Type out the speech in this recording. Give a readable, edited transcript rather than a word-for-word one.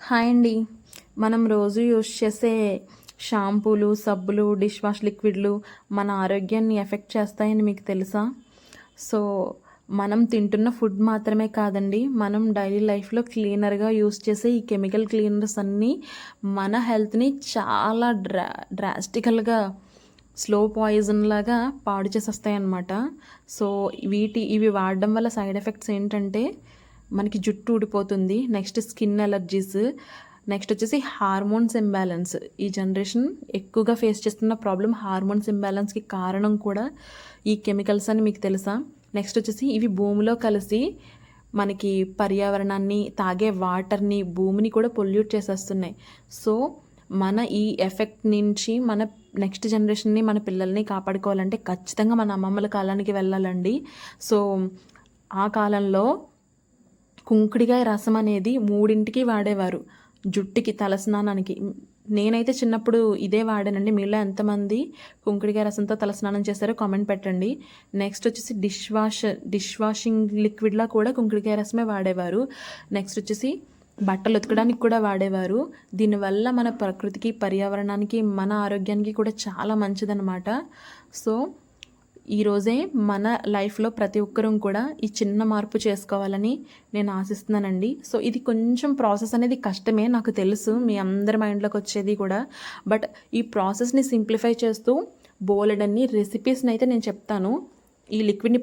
Hi అండి. మనం రోజు యూజ్ చేసే షాంపూలు, సబ్బులు, డిష్ వాష్ లిక్విడ్లు మన ఆరోగ్యాన్ని ఎఫెక్ట్ చేస్తాయని మీకు తెలుసా? సో, మనం తింటున్న ఫుడ్ మాత్రమే కాదండి, మనం డైలీ లైఫ్‌లో క్లీనర్‌గా యూజ్ చేసే ఈ కెమికల్ క్లీనర్స్ అన్నీ మన హెల్త్‌ని చాలా డ్రాస్టికల్‌గా స్లో పాయిజన్ లాగా పాడు చేసేస్తాయన్నమాట. సో, ఇవి వాడడం వల్ల సైడ్ ఎఫెక్ట్స్ ఏంటంటే మనకి జుట్టు ఊడిపోతుంది, నెక్స్ట్ స్కిన్ ఎలర్జీస్, నెక్స్ట్ వచ్చేసి హార్మోన్స్ ఇంబ్యాలెన్స్. ఈ జనరేషన్ ఎక్కువగా ఫేస్ చేస్తున్న ప్రాబ్లం హార్మోన్స్ ఇంబ్యాలెన్స్కి కారణం కూడా ఈ కెమికల్స్ అని మీకు తెలుసా? నెక్స్ట్ వచ్చేసి ఇవి భూమిలో కలిసి మనకి పర్యావరణాన్ని, తాగే వాటర్ని, భూమిని కూడా పొల్యూట్ చేసేస్తున్నాయి. సో మన ఈ ఎఫెక్ట్ నుంచి మన నెక్స్ట్ జనరేషన్ని, మన పిల్లల్ని కాపాడుకోవాలంటే ఖచ్చితంగా మన అమ్మమ్మల కాలానికి వెళ్ళాలండి. సో ఆ కాలంలో కుంకుడికాయ రసం అనేది 3ంటికి వాడేవారు జుట్టుకి, తలస్నానానికి. నేనైతే చిన్నప్పుడు ఇదే వాడానండి. మీలో ఎంతమంది కుంకుడికాయ రసంతో తలస్నానం చేస్తారో కామెంట్ పెట్టండి. నెక్స్ట్ వచ్చేసి డిష్ వాషింగ్ లిక్విడ్లా కూడా కుంకుడికాయ రసమే వాడేవారు. నెక్స్ట్ వచ్చేసి బట్టలు ఉతకడానికి కూడా వాడేవారు. దీనివల్ల మన ప్రకృతికి, పర్యావరణానికి, మన ఆరోగ్యానికి కూడా చాలా మంచిదన్నమాట. సో ఈరోజే మన లైఫ్లో ప్రతి ఒక్కరూ కూడా ఈ చిన్న మార్పు చేసుకోవాలని నేను ఆశిస్తున్నానండి. సో ఇది కొంచెం ప్రాసెస్ అనేది కష్టమే, నాకు తెలుసు, మీ అందరి మైండ్లోకి వచ్చేది కూడా. బట్ ఈ ప్రాసెస్ని సింప్లిఫై చేస్తూ బోలెడన్ని రెసిపీస్ని అయితే నేను చెప్తాను. ఈ లిక్విడ్ని